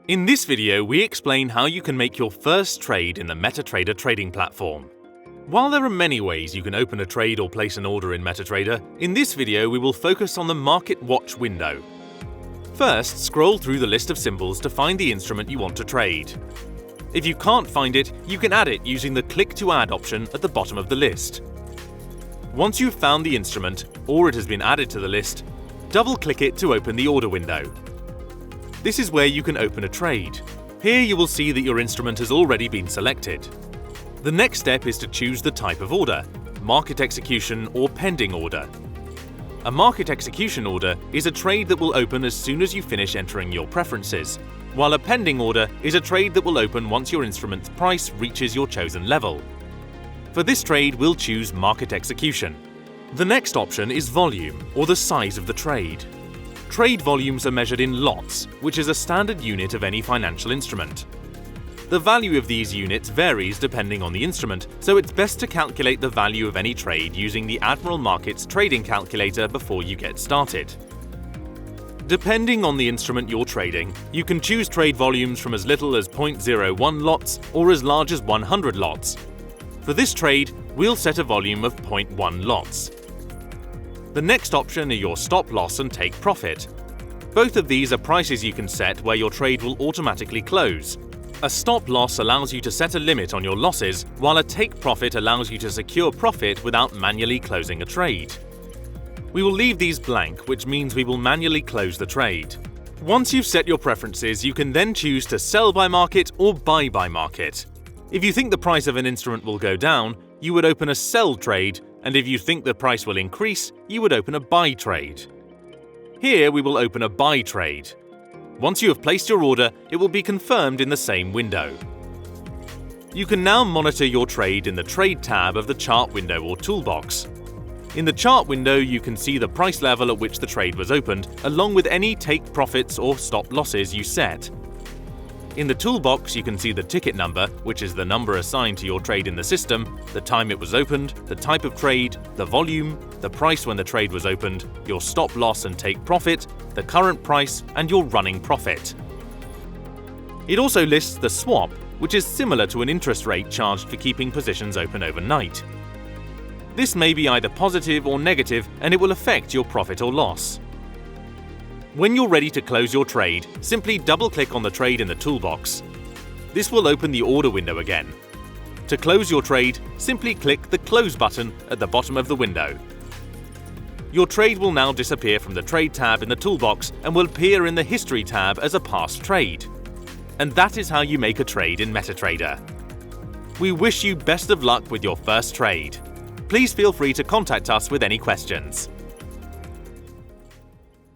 In this video, we explain how you can make your first trade in the MetaTrader trading platform. While there are many ways you can open a trade or place an order in MetaTrader, in this video we will focus on the Market Watch window. First, scroll through the list of symbols to find the instrument you want to trade. If you can't find it, you can add it using the Click to Add option at the bottom of the list. Once you've found the instrument, or it has been added to the list, double-click it to open the order window. This is where you can open a trade. Here you will see that your instrument has already been selected. The next step is to choose the type of order, market execution or pending order. A market execution order is a trade that will open as soon as you finish entering your preferences, while a pending order is a trade that will open once your instrument's price reaches your chosen level. For this trade, we'll choose market execution. The next option is volume, or the size of the trade. Trade volumes are measured in lots, which is a standard unit of any financial instrument. The value of these units varies depending on the instrument, so it's best to calculate the value of any trade using the Admiral Market's trading calculator before you get started. Depending on the instrument you're trading, you can choose trade volumes from as little as 0.01 lots or as large as 100 lots. For this trade, we'll set a volume of 0.1 lots. The next option are your stop loss and take profit. Both of these are prices you can set where your trade will automatically close. A stop loss allows you to set a limit on your losses, while a take profit allows you to secure profit without manually closing a trade. We will leave these blank, which means we will manually close the trade. Once you've set your preferences, you can then choose to sell by market or buy by market. If you think the price of an instrument will go down, you would open a sell trade, and if you think the price will increase, you would open a buy trade. Here we will open a buy trade. Once you have placed your order, it will be confirmed in the same window. You can now monitor your trade in the Trade tab of the Chart window or toolbox. In the Chart window, you can see the price level at which the trade was opened, along with any take profits or stop losses you set. In the toolbox, you can see the ticket number, which is the number assigned to your trade in the system, the time it was opened, the type of trade, the volume, the price when the trade was opened, your stop loss and take profit, the current price, and your running profit. It also lists the swap, which is similar to an interest rate charged for keeping positions open overnight. This may be either positive or negative, and it will affect your profit or loss. When you're ready to close your trade, simply double-click on the trade in the toolbox. This will open the order window again. To close your trade, simply click the Close button at the bottom of the window. Your trade will now disappear from the Trade tab in the toolbox and will appear in the History tab as a past trade. And that is how you make a trade in MetaTrader. We wish you best of luck with your first trade. Please feel free to contact us with any questions.